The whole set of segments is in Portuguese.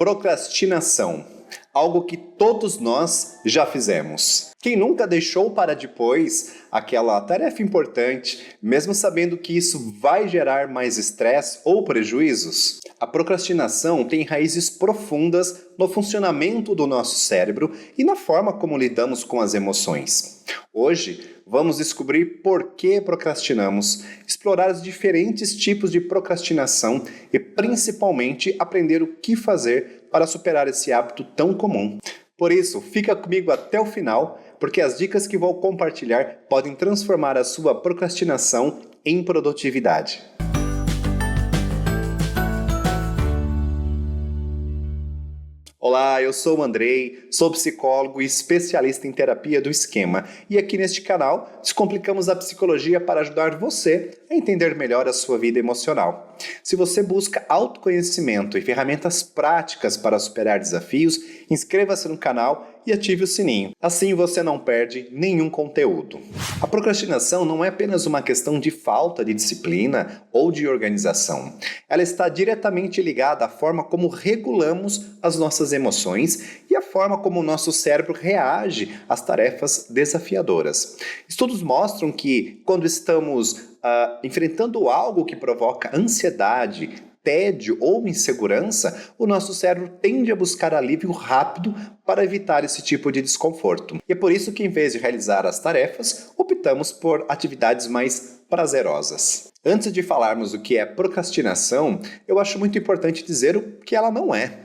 Procrastinação. Algo que todos nós já fizemos. Quem nunca deixou para depois aquela tarefa importante, mesmo sabendo que isso vai gerar mais estresse ou prejuízos? A procrastinação tem raízes profundas no funcionamento do nosso cérebro e na forma como lidamos com as emoções. Hoje, vamos descobrir por que procrastinamos, explorar os diferentes tipos de procrastinação e, principalmente, aprender o que fazer para superar esse hábito tão comum. Por isso, fica comigo até o final, porque as dicas que vou compartilhar podem transformar a sua procrastinação em produtividade. Olá, eu sou o Andrei, sou psicólogo e especialista em terapia do esquema. E aqui neste canal, descomplicamos a psicologia para ajudar você a entender melhor a sua vida emocional. Se você busca autoconhecimento e ferramentas práticas para superar desafios, inscreva-se no canal e ative o sininho. Assim você não perde nenhum conteúdo. A procrastinação não é apenas uma questão de falta de disciplina ou de organização. Ela está diretamente ligada à forma como regulamos as nossas emoções e à forma como o nosso cérebro reage às tarefas desafiadoras. Estudos mostram que quando estamos enfrentando algo que provoca ansiedade, tédio ou insegurança, o nosso cérebro tende a buscar alívio rápido para evitar esse tipo de desconforto. E é por isso que, em vez de realizar as tarefas, optamos por atividades mais prazerosas. Antes de falarmos o que é procrastinação, eu acho muito importante dizer o que ela não é.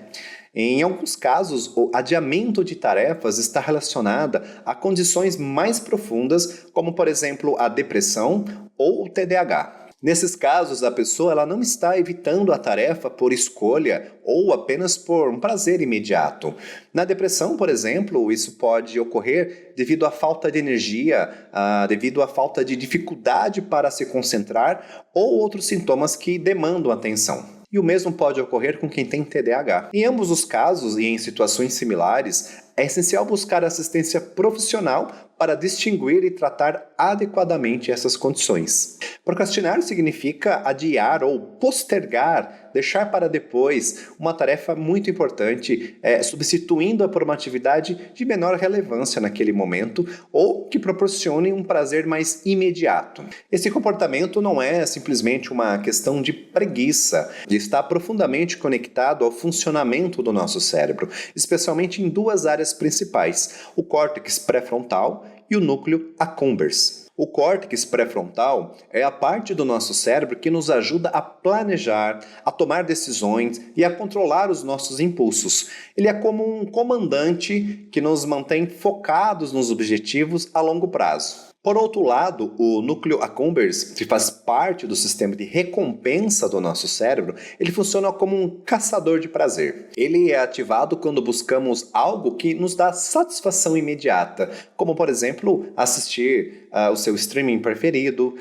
Em alguns casos, o adiamento de tarefas está relacionado a condições mais profundas, como, por exemplo, a depressão ou o TDAH. Nesses casos, a pessoa não está evitando a tarefa por escolha ou apenas por um prazer imediato. Na depressão, por exemplo, isso pode ocorrer devido à falta de energia, devido à falta de dificuldade para se concentrar ou outros sintomas que demandam atenção. E o mesmo pode ocorrer com quem tem TDAH. Em ambos os casos e em situações similares, é essencial buscar assistência profissional para distinguir e tratar adequadamente essas condições. Procrastinar significa adiar ou postergar, deixar para depois uma tarefa muito importante, substituindo-a por uma atividade de menor relevância naquele momento ou que proporcione um prazer mais imediato. Esse comportamento não é simplesmente uma questão de preguiça, está profundamente conectado ao funcionamento do nosso cérebro, especialmente em duas áreas principais, o córtex pré-frontal e o núcleo accumbens. O córtex pré-frontal é a parte do nosso cérebro que nos ajuda a planejar, a tomar decisões e a controlar os nossos impulsos. Ele é como um comandante que nos mantém focados nos objetivos a longo prazo. Por outro lado, o núcleo accumbens, que faz parte do sistema de recompensa do nosso cérebro, ele funciona como um caçador de prazer. Ele é ativado quando buscamos algo que nos dá satisfação imediata, como, por exemplo, assistir o seu streaming preferido,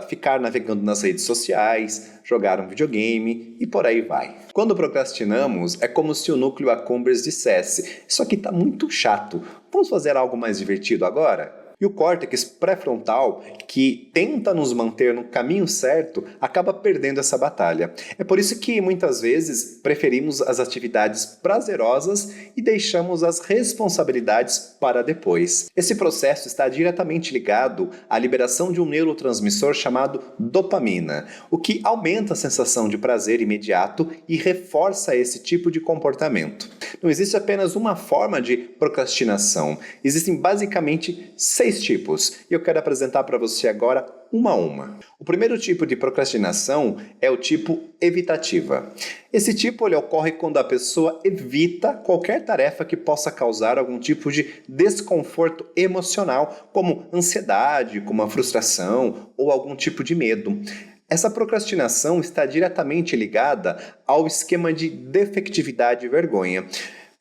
ficar navegando nas redes sociais, jogar um videogame e por aí vai. Quando procrastinamos, é como se o núcleo accumbens dissesse: "Isso aqui está muito chato, vamos fazer algo mais divertido agora?" E o córtex pré-frontal, que tenta nos manter no caminho certo, acaba perdendo essa batalha. É por isso que muitas vezes preferimos as atividades prazerosas e deixamos as responsabilidades para depois. Esse processo está diretamente ligado à liberação de um neurotransmissor chamado dopamina, o que aumenta a sensação de prazer imediato e reforça esse tipo de comportamento. Não existe apenas uma forma de procrastinação, existem basicamente 6 tipos, e eu quero apresentar para você agora uma a uma. O primeiro tipo de procrastinação é o tipo evitativa. Esse tipo ele ocorre quando a pessoa evita qualquer tarefa que possa causar algum tipo de desconforto emocional, como ansiedade, como a frustração ou algum tipo de medo. Essa procrastinação está diretamente ligada ao esquema de defectividade e vergonha,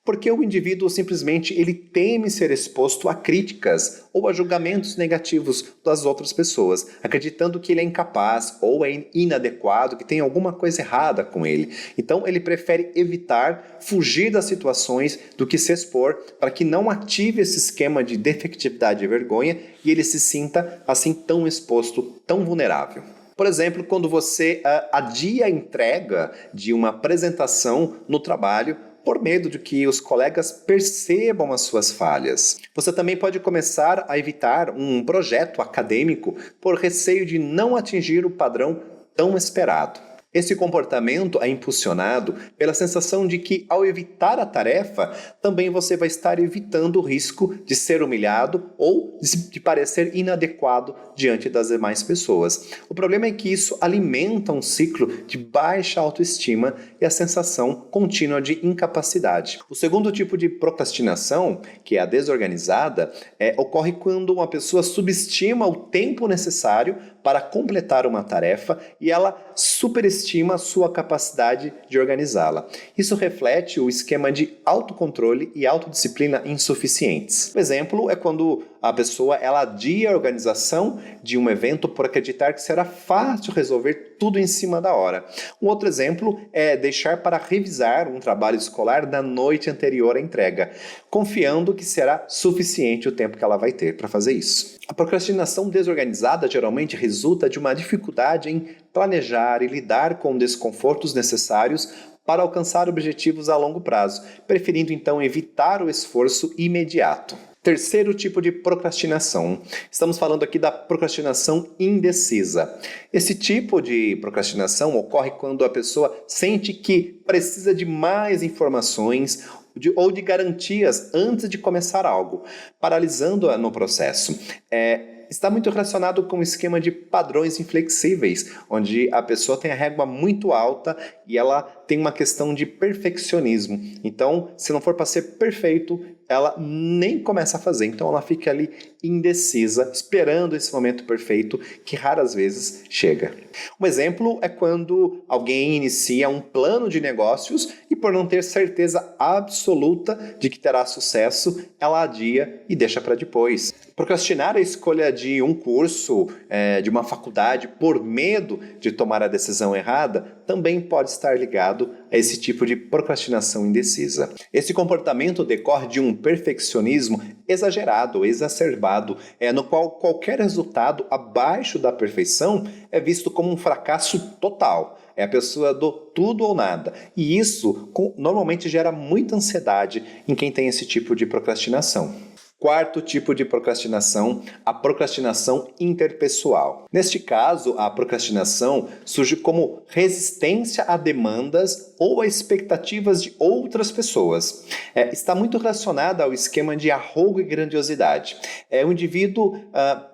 porque o indivíduo simplesmente ele teme ser exposto a críticas ou a julgamentos negativos das outras pessoas, acreditando que ele é incapaz ou é inadequado, que tem alguma coisa errada com ele. Então ele prefere evitar, fugir das situações do que se expor para que não ative esse esquema de defectividade e vergonha e ele se sinta assim tão exposto, tão vulnerável. Por exemplo, quando você adia a entrega de uma apresentação no trabalho por medo de que os colegas percebam as suas falhas. Você também pode começar a evitar um projeto acadêmico por receio de não atingir o padrão tão esperado. Esse comportamento é impulsionado pela sensação de que, ao evitar a tarefa, também você vai estar evitando o risco de ser humilhado ou de parecer inadequado diante das demais pessoas. O problema é que isso alimenta um ciclo de baixa autoestima e a sensação contínua de incapacidade. O segundo tipo de procrastinação, que é a desorganizada, ocorre quando uma pessoa subestima o tempo necessário para completar uma tarefa e ela superestima a sua capacidade de organizá-la. Isso reflete o esquema de autocontrole e autodisciplina insuficientes. Um exemplo é quando a pessoa adia a organização de um evento por acreditar que será fácil resolver tudo em cima da hora. Um outro exemplo é deixar para revisar um trabalho escolar na noite anterior à entrega, confiando que será suficiente o tempo que ela vai ter para fazer isso. A procrastinação desorganizada geralmente resulta de uma dificuldade em planejar e lidar com desconfortos necessários para alcançar objetivos a longo prazo, preferindo então evitar o esforço imediato. Terceiro tipo de procrastinação. Estamos falando aqui da procrastinação indecisa. Esse tipo de procrastinação ocorre quando a pessoa sente que precisa de mais informações ou de garantias antes de começar algo, paralisando-a no processo. Está muito relacionado com o esquema de padrões inflexíveis, onde a pessoa tem a régua muito alta e ela tem uma questão de perfeccionismo. Então, se não for para ser perfeito, ela nem começa a fazer. Então, ela fica ali indecisa, esperando esse momento perfeito, que raras vezes chega. Um exemplo é quando alguém inicia um plano de negócios e, por não ter certeza absoluta de que terá sucesso, ela adia e deixa para depois. Procrastinar a escolha de um curso, de uma faculdade, por medo de tomar a decisão errada, também pode estar ligado a esse tipo de procrastinação indecisa. Esse comportamento decorre de um perfeccionismo exagerado, exacerbado, no qual qualquer resultado abaixo da perfeição é visto como um fracasso total. É a pessoa do tudo ou nada. E isso normalmente gera muita ansiedade em quem tem esse tipo de procrastinação. Quarto tipo de procrastinação, a procrastinação interpessoal. Neste caso, a procrastinação surge como resistência a demandas ou a expectativas de outras pessoas. Está muito relacionada ao esquema de arrogo e grandiosidade. O indivíduo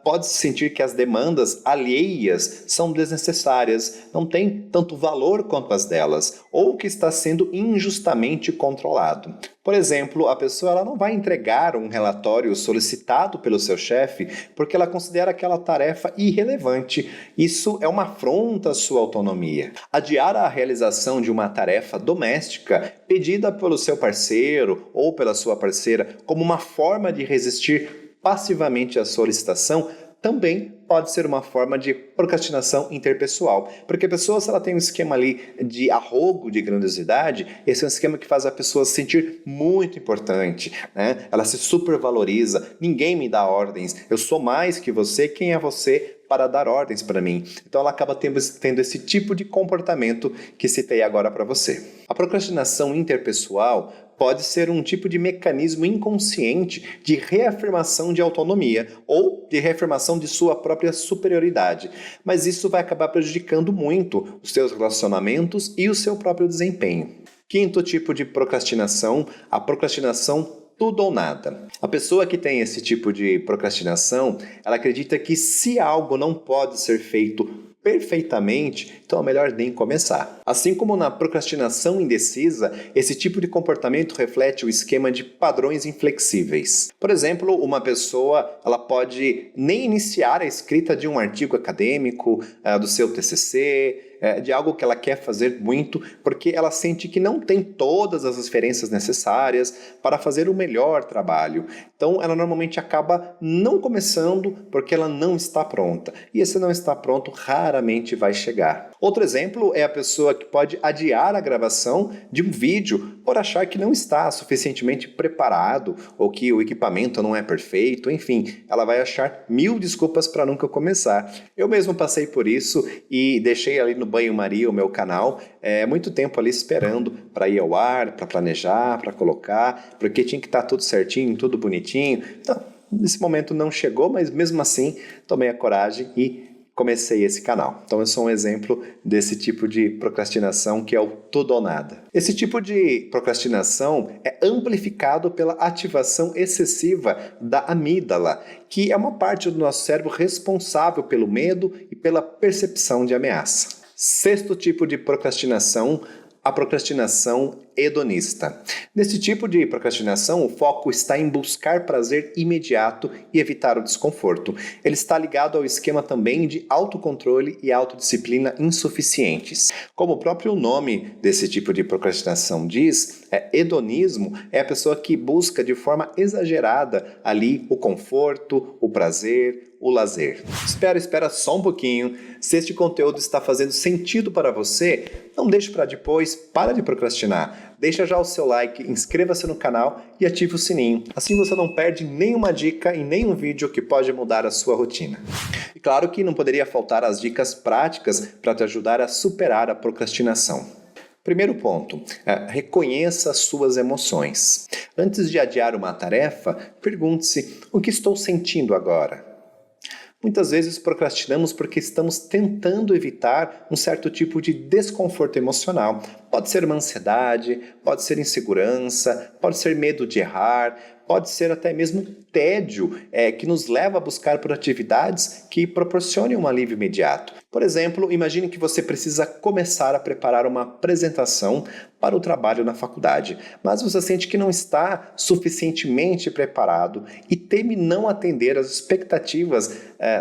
pode sentir que as demandas alheias são desnecessárias, não têm tanto valor quanto as delas, ou que está sendo injustamente controlado. Por exemplo, a pessoa não vai entregar um relatório solicitado pelo seu chefe porque ela considera aquela tarefa irrelevante. Isso é uma afronta à sua autonomia. Adiar a realização de uma tarefa doméstica pedida pelo seu parceiro ou pela sua parceira como uma forma de resistir passivamente à solicitação também pode ser uma forma de procrastinação interpessoal. Porque a pessoa, se ela tem um esquema ali de arrogo, de grandiosidade, esse é um esquema que faz a pessoa se sentir muito importante, né? Ela se supervaloriza, ninguém me dá ordens, eu sou mais que você, quem é você para dar ordens para mim? Então ela acaba tendo esse tipo de comportamento que citei agora para você. A procrastinação interpessoal pode ser um tipo de mecanismo inconsciente de reafirmação de autonomia ou de reafirmação de sua própria superioridade, mas isso vai acabar prejudicando muito os seus relacionamentos e o seu próprio desempenho. Quinto tipo de procrastinação, a procrastinação tudo ou nada. A pessoa que tem esse tipo de procrastinação, ela acredita que se algo não pode ser feito perfeitamente, então é melhor nem começar. Assim como na procrastinação indecisa, esse tipo de comportamento reflete o esquema de padrões inflexíveis. Por exemplo, uma pessoa ela pode nem iniciar a escrita de um artigo acadêmico, do seu TCC, de algo que ela quer fazer muito, porque ela sente que não tem todas as referências necessárias para fazer o melhor trabalho. Então, ela normalmente acaba não começando porque ela não está pronta. E esse não está pronto raramente vai chegar. Outro exemplo é a pessoa que pode adiar a gravação de um vídeo por achar que não está suficientemente preparado ou que o equipamento não é perfeito, enfim, ela vai achar 1000 desculpas para nunca começar. Eu mesmo passei por isso e deixei ali no banho-maria o meu canal, muito tempo ali esperando para ir ao ar, para planejar, para colocar, porque tinha que estar tudo certinho, tudo bonitinho. Então, nesse momento não chegou, mas mesmo assim tomei a coragem e comecei esse canal. Então eu sou um exemplo desse tipo de procrastinação que é o tudo ou nada. Esse tipo de procrastinação é amplificado pela ativação excessiva da amígdala, que é uma parte do nosso cérebro responsável pelo medo e pela percepção de ameaça. Sexto tipo de procrastinação, a procrastinação hedonista. Nesse tipo de procrastinação, o foco está em buscar prazer imediato e evitar o desconforto. Ele está ligado ao esquema também de autocontrole e autodisciplina insuficientes. Como o próprio nome desse tipo de procrastinação diz, hedonismo é a pessoa que busca de forma exagerada ali o conforto, o prazer, o lazer. Espera só um pouquinho. Se este conteúdo está fazendo sentido para você, não deixe para depois, para de procrastinar. Deixa já o seu like, inscreva-se no canal e ative o sininho. Assim você não perde nenhuma dica e nenhum vídeo que pode mudar a sua rotina. E claro que não poderia faltar as dicas práticas para te ajudar a superar a procrastinação. Primeiro ponto, reconheça suas emoções. Antes de adiar uma tarefa, pergunte-se: o que estou sentindo agora? Muitas vezes procrastinamos porque estamos tentando evitar um certo tipo de desconforto emocional. Pode ser uma ansiedade, pode ser insegurança, pode ser medo de errar, pode ser até mesmo tédio que nos leva a buscar por atividades que proporcionem um alívio imediato. Por exemplo, imagine que você precisa começar a preparar uma apresentação para o trabalho na faculdade, mas você sente que não está suficientemente preparado e teme não atender às expectativas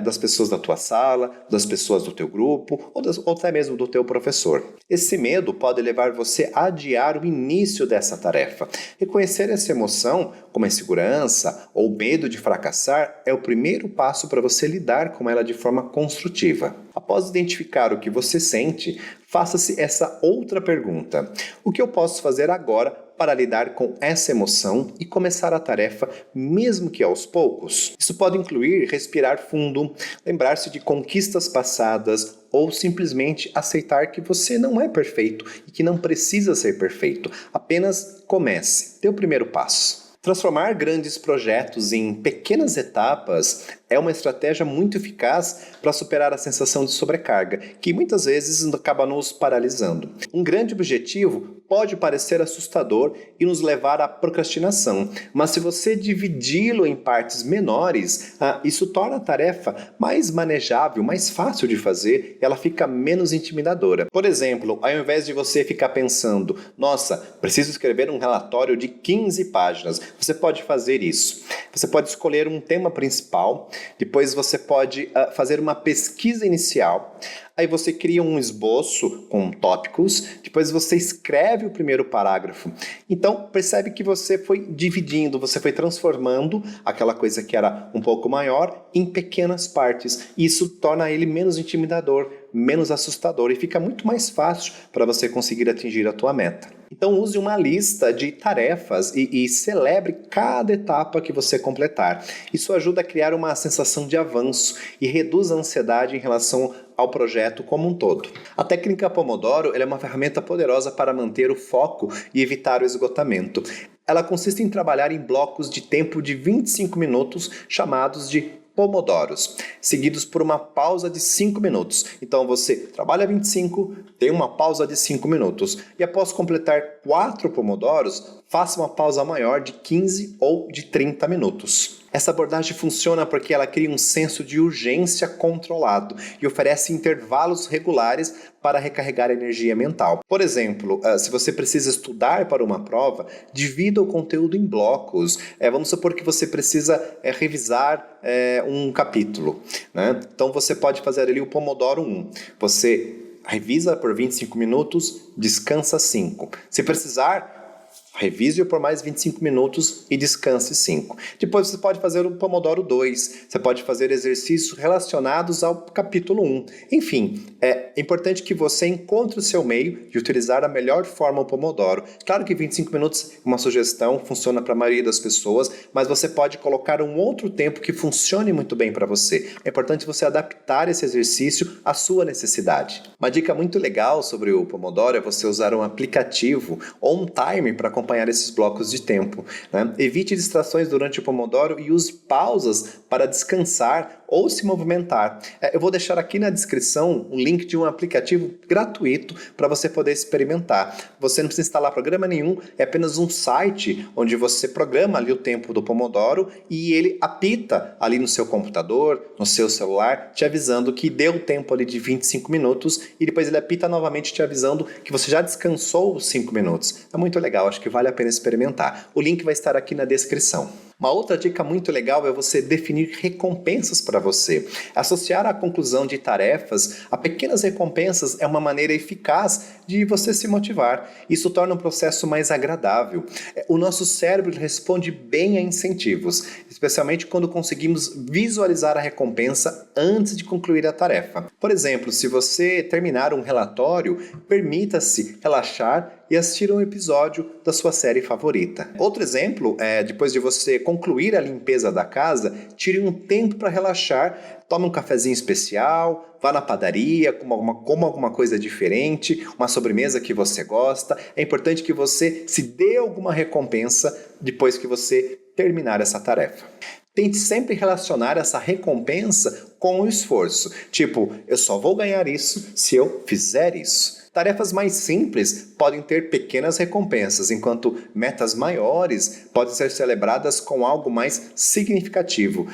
das pessoas da tua sala, das pessoas do teu grupo ou até mesmo do teu professor. Esse medo pode levar você a adiar o início dessa tarefa. Reconhecer essa emoção, como a insegurança ou medo de fracassar, é o primeiro passo para você lidar com ela de forma construtiva. Após identificar o que você sente, faça-se essa outra pergunta: o que eu posso fazer agora para lidar com essa emoção e começar a tarefa, mesmo que aos poucos? Isso pode incluir respirar fundo, lembrar-se de conquistas passadas ou simplesmente aceitar que você não é perfeito e que não precisa ser perfeito. Apenas comece, dê o primeiro passo. Transformar grandes projetos em pequenas etapas é uma estratégia muito eficaz para superar a sensação de sobrecarga, que muitas vezes acaba nos paralisando. Um grande objetivo pode parecer assustador e nos levar à procrastinação, mas se você dividi-lo em partes menores, isso torna a tarefa mais manejável, mais fácil de fazer e ela fica menos intimidadora. Por exemplo, ao invés de você ficar pensando: nossa, preciso escrever um relatório de 15 páginas, você pode fazer isso. Você pode escolher um tema principal, depois você pode fazer uma pesquisa inicial, aí você cria um esboço com tópicos, depois você escreve o primeiro parágrafo. Então, percebe que você foi dividindo, você foi transformando aquela coisa que era um pouco maior em pequenas partes. Isso torna ele menos intimidador, menos assustador e fica muito mais fácil para você conseguir atingir a tua meta. Então use uma lista de tarefas e celebre cada etapa que você completar. Isso ajuda a criar uma sensação de avanço e reduz a ansiedade em relação ao projeto como um todo. A técnica Pomodoro é uma ferramenta poderosa para manter o foco e evitar o esgotamento. Ela consiste em trabalhar em blocos de tempo de 25 minutos, chamados de pomodoros, seguidos por uma pausa de 5 minutos. Então você trabalha 25, tem uma pausa de 5 minutos e após completar 4 pomodoros, faça uma pausa maior de 15 ou de 30 minutos. Essa abordagem funciona porque ela cria um senso de urgência controlado e oferece intervalos regulares para recarregar a energia mental. Por exemplo, se você precisa estudar para uma prova, divida o conteúdo em blocos. Vamos supor que você precisa revisar um capítulo, né? Então você pode fazer ali o Pomodoro 1. Você revisa por 25 minutos, descansa 5. Se precisar, Revise-o por mais 25 minutos e descanse 5. Depois você pode fazer o Pomodoro 2. Você pode fazer exercícios relacionados ao capítulo 1. Enfim, é importante que você encontre o seu meio de utilizar a melhor forma o Pomodoro. Claro que 25 minutos é uma sugestão, funciona para a maioria das pessoas, mas você pode colocar um outro tempo que funcione muito bem para você. É importante você adaptar esse exercício à sua necessidade. Uma dica muito legal sobre o Pomodoro é você usar um aplicativo ou um timer para acompanhar esses blocos de tempo, né? Evite distrações durante o Pomodoro e use pausas para descansar ou se movimentar. Eu vou deixar aqui na descrição um link de um aplicativo gratuito para você poder experimentar. Você não precisa instalar programa nenhum, é apenas um site onde você programa ali o tempo do Pomodoro e ele apita ali no seu computador, no seu celular, te avisando que deu o tempo ali de 25 minutos e depois ele apita novamente te avisando que você já descansou os 5 minutos. É muito legal, acho que vale a pena experimentar. O link vai estar aqui na descrição. Uma outra dica muito legal é você definir recompensas para você. Associar a conclusão de tarefas a pequenas recompensas é uma maneira eficaz de você se motivar. Isso torna o processo mais agradável. O nosso cérebro responde bem a incentivos, especialmente quando conseguimos visualizar a recompensa antes de concluir a tarefa. Por exemplo, se você terminar um relatório, permita-se relaxar e assistir um episódio da sua série favorita. Outro exemplo é, depois de você concluir a limpeza da casa, tire um tempo para relaxar, tome um cafezinho especial, vá na padaria, coma alguma coisa diferente, uma sobremesa que você gosta. É importante que você se dê alguma recompensa depois que você terminar essa tarefa. Tente sempre relacionar essa recompensa com o esforço. Tipo, eu só vou ganhar isso se eu fizer isso. Tarefas mais simples podem ter pequenas recompensas, enquanto metas maiores podem ser celebradas com algo mais significativo,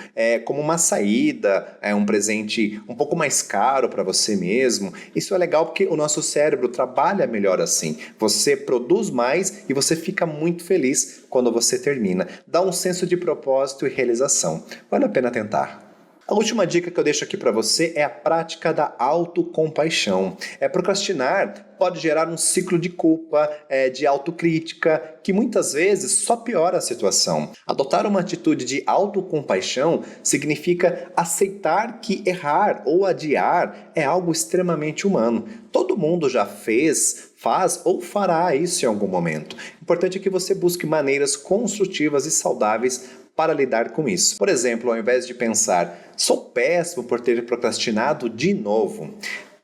como uma saída, um presente um pouco mais caro para você mesmo. Isso é legal porque o nosso cérebro trabalha melhor assim. Você produz mais e você fica muito feliz quando você termina. Dá um senso de propósito e realização. Vale a pena tentar. A última dica que eu deixo aqui para você é a prática da autocompaixão. Procrastinar pode gerar um ciclo de culpa, de autocrítica, que muitas vezes só piora a situação. Adotar uma atitude de autocompaixão significa aceitar que errar ou adiar é algo extremamente humano. Todo mundo já fez, faz ou fará isso em algum momento. O importante é que você busque maneiras construtivas e saudáveis para lidar com isso. Por exemplo, ao invés de pensar, sou péssimo por ter procrastinado de novo,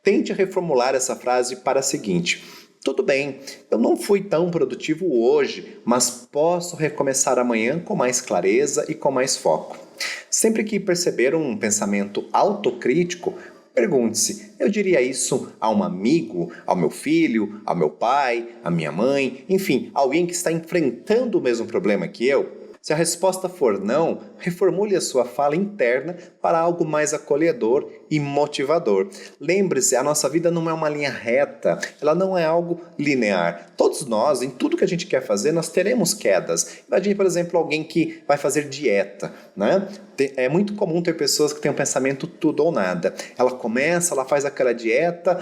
tente reformular essa frase para a seguinte: tudo bem, eu não fui tão produtivo hoje, mas posso recomeçar amanhã com mais clareza e com mais foco. Sempre que perceber um pensamento autocrítico, pergunte-se, eu diria isso a um amigo, ao meu filho, ao meu pai, à minha mãe, enfim, alguém que está enfrentando o mesmo problema que eu? Se a resposta for não, reformule a sua fala interna para algo mais acolhedor e motivador. Lembre-se, a nossa vida não é uma linha reta, ela não é algo linear. Todos nós, em tudo que a gente quer fazer, nós teremos quedas. Imagine, por exemplo, alguém que vai fazer dieta, né? É muito comum ter pessoas que têm um pensamento tudo ou nada. Ela começa, ela faz aquela dieta,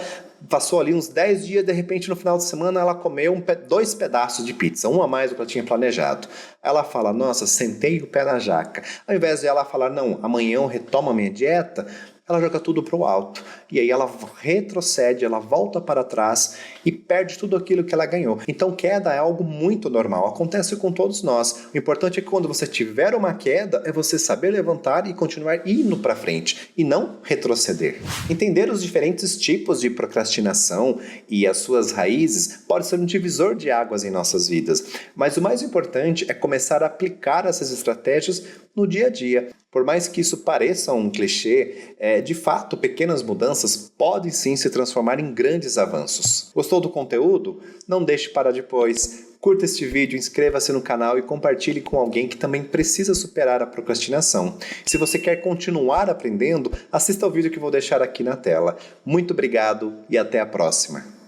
passou ali uns 10 dias, de repente no final de semana ela comeu 2 pedaços de pizza, um a mais do que ela tinha planejado. Ela fala, nossa, sentei o pé na jaca. Ao invés de ela falar, não, amanhã eu retomo a minha dieta, ela joga tudo para o alto. E aí ela retrocede, ela volta para trás e perde tudo aquilo que ela ganhou. Então queda é algo muito normal, acontece com todos nós. O importante é que quando você tiver uma queda, é você saber levantar e continuar indo para frente e não retroceder. Entender os diferentes tipos de procrastinação e as suas raízes pode ser um divisor de águas em nossas vidas. Mas o mais importante é começar a aplicar essas estratégias no dia a dia. Por mais que isso pareça um clichê, de fato, pequenas mudanças podem sim se transformar em grandes avanços. Gostou do conteúdo? Não deixe para depois. Curta este vídeo, inscreva-se no canal e compartilhe com alguém que também precisa superar a procrastinação. Se você quer continuar aprendendo, assista ao vídeo que vou deixar aqui na tela. Muito obrigado e até a próxima.